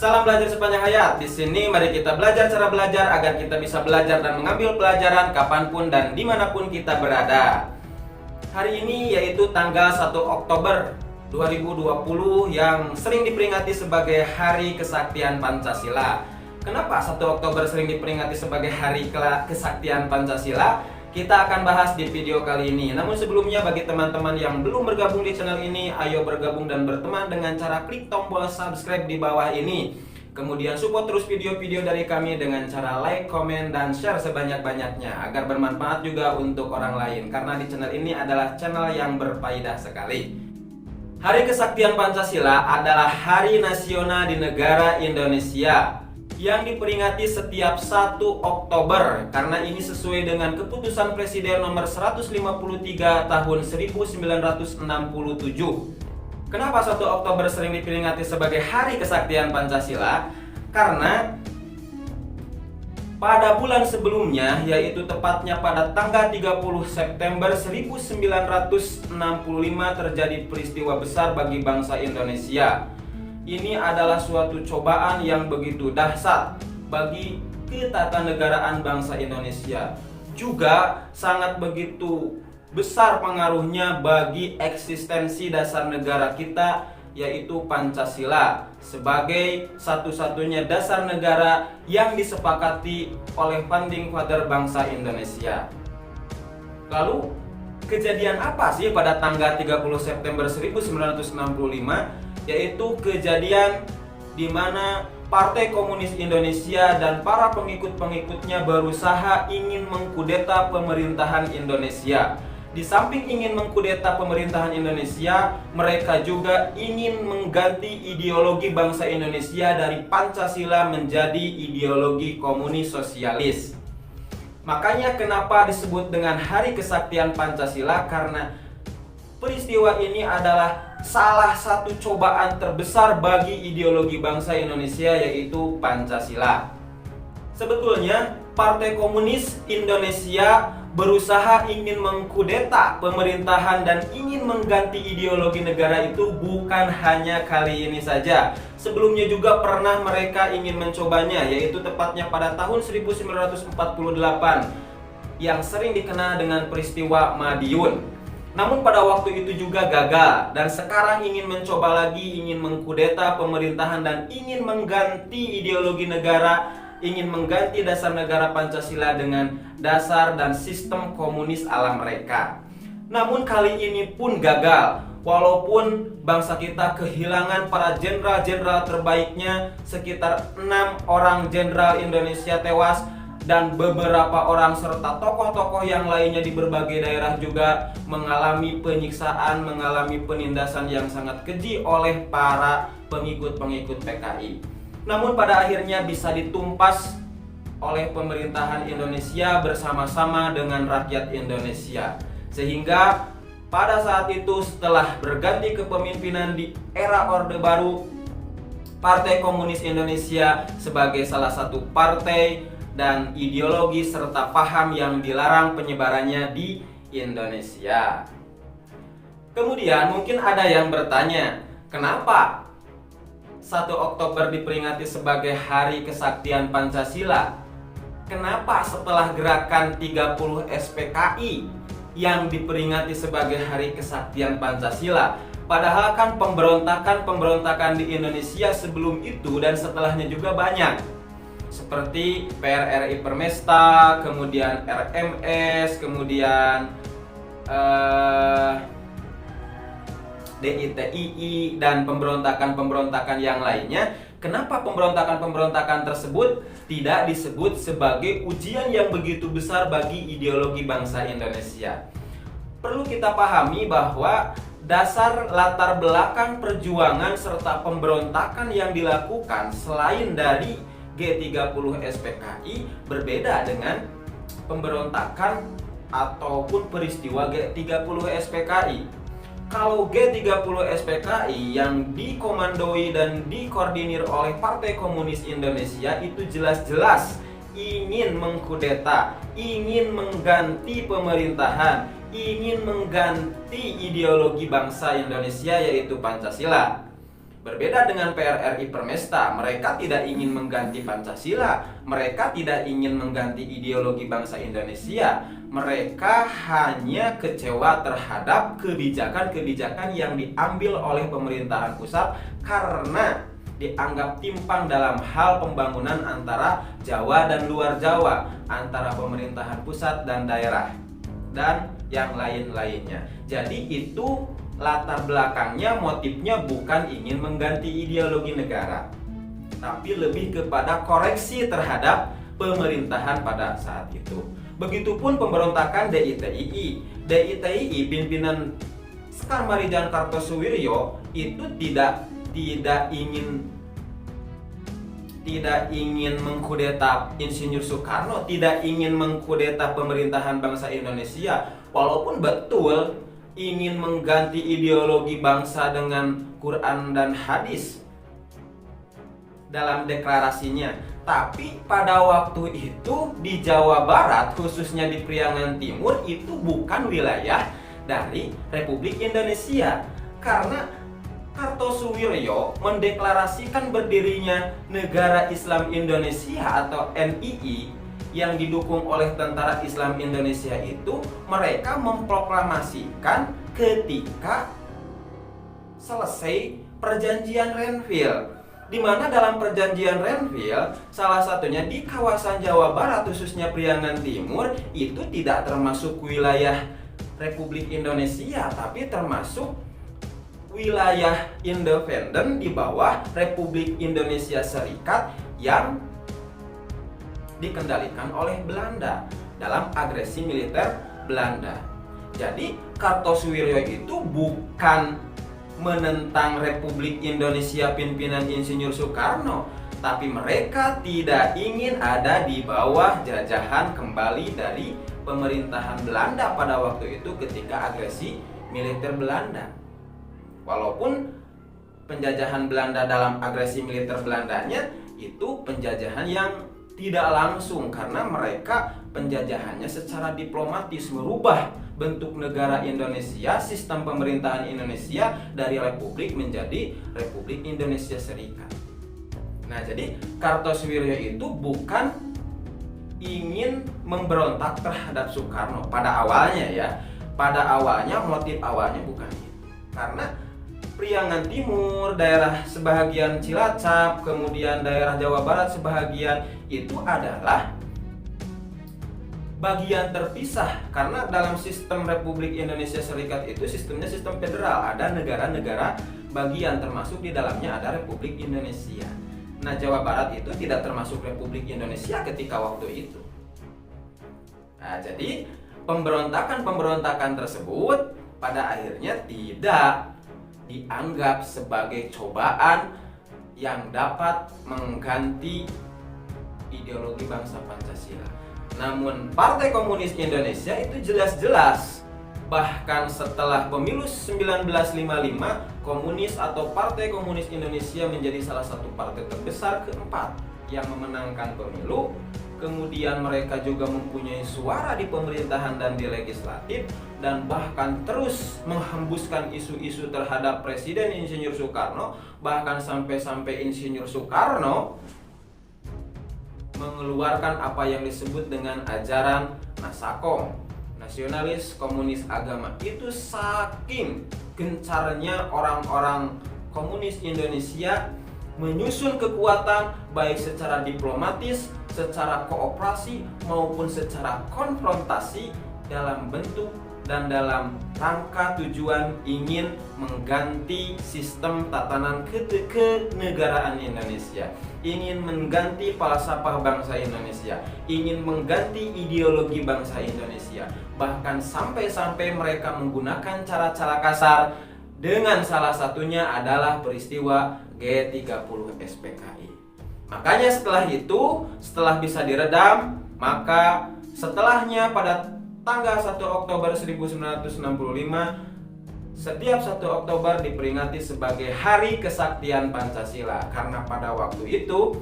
Salam belajar sepanjang hayat. Di sini mari kita belajar cara belajar agar kita bisa belajar dan mengambil pelajaran kapanpun dan dimanapun kita berada. Hari ini yaitu tanggal 1 Oktober 2020 yang sering diperingati sebagai Hari Kesaktian Pancasila. Kenapa 1 Oktober sering diperingati sebagai Hari Kesaktian Pancasila? Kita akan bahas di video kali ini. Namun sebelumnya, bagi teman-teman yang belum bergabung di channel ini, ayo bergabung dan berteman dengan cara klik tombol subscribe di bawah ini. Kemudian support terus video-video dari kami dengan cara like, komen, dan share sebanyak-banyaknya agar bermanfaat juga untuk orang lain. Karena di channel ini adalah channel yang berfaedah sekali. Hari Kesaktian Pancasila adalah hari nasional di negara Indonesia yang diperingati setiap 1 Oktober karena ini sesuai dengan keputusan Presiden nomor 153 tahun 1967. Kenapa 1 Oktober sering diperingati sebagai Hari Kesaktian Pancasila? Karena pada bulan sebelumnya, yaitu tepatnya pada tanggal 30 September 1965 terjadi peristiwa besar bagi bangsa Indonesia. Ini adalah suatu cobaan yang begitu dahsyat bagi ketatanegaraan bangsa Indonesia. Juga sangat begitu besar pengaruhnya bagi eksistensi dasar negara kita, yaitu Pancasila sebagai satu-satunya dasar negara yang disepakati oleh Founding Father bangsa Indonesia. Lalu, kejadian apa sih pada tanggal 30 September 1965? Yaitu kejadian di mana Partai Komunis Indonesia dan para pengikut-pengikutnya berusaha ingin mengkudeta pemerintahan Indonesia. Di samping ingin mengkudeta pemerintahan Indonesia, mereka juga ingin mengganti ideologi bangsa Indonesia dari Pancasila menjadi ideologi komunis sosialis. Makanya kenapa disebut dengan Hari Kesaktian Pancasila, karena peristiwa ini adalah salah satu cobaan terbesar bagi ideologi bangsa Indonesia, yaitu Pancasila. Sebetulnya Partai Komunis Indonesia berusaha ingin mengkudeta pemerintahan dan ingin mengganti ideologi negara itu bukan hanya kali ini saja. Sebelumnya juga pernah mereka ingin mencobanya, yaitu tepatnya pada tahun 1948 yang sering dikenal dengan peristiwa Madiun. Namun pada waktu itu juga gagal, dan sekarang ingin mencoba lagi, ingin mengkudeta pemerintahan dan ingin mengganti ideologi negara, ingin mengganti dasar negara Pancasila dengan dasar dan sistem komunis ala mereka. Namun kali ini pun gagal, walaupun bangsa kita kehilangan para jenderal-jenderal terbaiknya, sekitar 6 orang jenderal Indonesia tewas, dan beberapa orang serta tokoh-tokoh yang lainnya di berbagai daerah juga mengalami penyiksaan, mengalami penindasan yang sangat keji oleh para pengikut-pengikut PKI. Namun pada akhirnya bisa ditumpas oleh pemerintahan Indonesia bersama-sama dengan rakyat Indonesia. Sehingga pada saat itu, setelah berganti kepemimpinan di era Orde Baru, Partai Komunis Indonesia sebagai salah satu partai dan ideologi serta paham yang dilarang penyebarannya di Indonesia. Kemudian mungkin ada yang bertanya, kenapa 1 Oktober diperingati sebagai Hari Kesaktian Pancasila? Kenapa setelah gerakan 30 SPKI yang diperingati sebagai Hari Kesaktian Pancasila? Padahal kan pemberontakan di Indonesia sebelum itu dan setelahnya juga banyak, seperti PRRI Permesta, kemudian RMS, kemudian DITII, dan pemberontakan-pemberontakan yang lainnya. Kenapa pemberontakan-pemberontakan tersebut tidak disebut sebagai ujian yang begitu besar bagi ideologi bangsa Indonesia? Perlu kita pahami bahwa dasar latar belakang perjuangan serta pemberontakan yang dilakukan selain dari G30 SPKI berbeda dengan pemberontakan ataupun peristiwa G30 SPKI. Kalau G30 SPKI yang dikomandoi dan dikoordinir oleh Partai Komunis Indonesia itu jelas-jelas ingin mengkudeta, ingin mengganti pemerintahan, ingin mengganti ideologi bangsa Indonesia, yaitu Pancasila. Berbeda dengan PRRI Permesta, mereka tidak ingin mengganti Pancasila, mereka tidak ingin mengganti ideologi bangsa Indonesia. Mereka hanya kecewa terhadap kebijakan-kebijakan yang diambil oleh pemerintahan pusat karena dianggap timpang dalam hal pembangunan antara Jawa dan luar Jawa, antara pemerintahan pusat dan daerah, dan yang lain-lainnya. Jadi itu latar belakangnya, motifnya bukan ingin mengganti ideologi negara, tapi lebih kepada koreksi terhadap pemerintahan pada saat itu. Begitupun pemberontakan DITII. DITII pimpinan Sekar Marijan Kartosuwiryo itu tidak ingin mengkudeta Insinyur Soekarno, tidak ingin mengkudeta pemerintahan bangsa Indonesia, walaupun betul ingin mengganti ideologi bangsa dengan Quran dan hadis dalam deklarasinya. Tapi pada waktu itu di Jawa Barat, khususnya di Priangan Timur, itu bukan wilayah dari Republik Indonesia. Karena Kartosuwiryo mendeklarasikan berdirinya Negara Islam Indonesia atau NII yang didukung oleh Tentara Islam Indonesia itu, mereka memproklamasikan ketika selesai perjanjian Renville, di mana dalam perjanjian Renville salah satunya di kawasan Jawa Barat, khususnya Priangan Timur, itu tidak termasuk wilayah Republik Indonesia, tapi termasuk wilayah independen di bawah Republik Indonesia Serikat yang dikendalikan oleh Belanda dalam agresi militer Belanda. Jadi Kartosuwiryo itu bukan menentang Republik Indonesia pimpinan Insinyur Soekarno, tapi mereka tidak ingin ada di bawah jajahan kembali dari pemerintahan Belanda pada waktu itu ketika agresi militer Belanda. Walaupun penjajahan Belanda dalam agresi militer Belandanya itu penjajahan yang tidak langsung, karena mereka penjajahannya secara diplomatis, merubah bentuk negara Indonesia, sistem pemerintahan Indonesia dari republik menjadi Republik Indonesia Serikat. Nah, jadi Kartosuwiryo itu bukan ingin memberontak terhadap Soekarno pada awalnya ya. Pada awalnya, motif awalnya bukan itu. Karena Priangan Timur, daerah sebahagian Cilacap, kemudian daerah Jawa Barat sebahagian, itu adalah bagian terpisah. Karena dalam sistem Republik Indonesia Serikat itu sistemnya sistem federal, ada negara-negara bagian, termasuk di dalamnya ada Republik Indonesia. Nah, Jawa Barat itu tidak termasuk Republik Indonesia ketika waktu itu. Nah, jadi pemberontakan-pemberontakan tersebut pada akhirnya tidak dianggap sebagai cobaan yang dapat mengganti ideologi bangsa Pancasila. Namun Partai Komunis Indonesia itu jelas-jelas, bahkan setelah pemilu 1955, Komunis atau Partai Komunis Indonesia menjadi salah satu partai terbesar keempat yang memenangkan pemilu. Kemudian mereka juga mempunyai suara di pemerintahan dan di legislatif, dan bahkan terus menghembuskan isu-isu terhadap Presiden Insinyur Soekarno, bahkan sampai-sampai Insinyur Soekarno mengeluarkan apa yang disebut dengan ajaran Nasakom, nasionalis komunis agama. Itu saking gencarnya orang-orang komunis Indonesia menyusun kekuatan baik secara diplomatis, secara kooperasi maupun secara konfrontasi dalam bentuk dan dalam rangka tujuan ingin mengganti sistem tatanan kenegaraan Indonesia, ingin mengganti falsafah bangsa Indonesia, ingin mengganti ideologi bangsa Indonesia. Bahkan sampai-sampai mereka menggunakan cara-cara kasar, dengan salah satunya adalah peristiwa G30 SPKI. Makanya setelah itu, setelah bisa diredam, maka setelahnya pada tanggal 1 Oktober 1965, setiap 1 Oktober diperingati sebagai Hari Kesaktian Pancasila. Karena pada waktu itu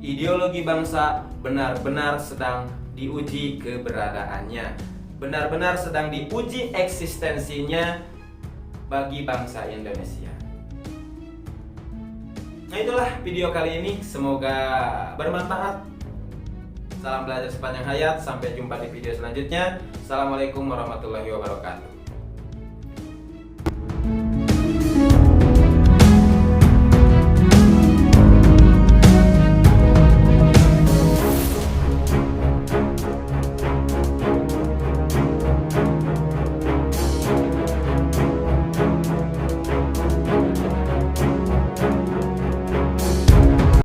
ideologi bangsa benar-benar sedang diuji keberadaannya, benar-benar sedang diuji eksistensinya bagi bangsa Indonesia. Nah itulah video kali ini, semoga bermanfaat. Salam belajar sepanjang hayat, sampai jumpa di video selanjutnya. Assalamualaikum warahmatullahi wabarakatuh.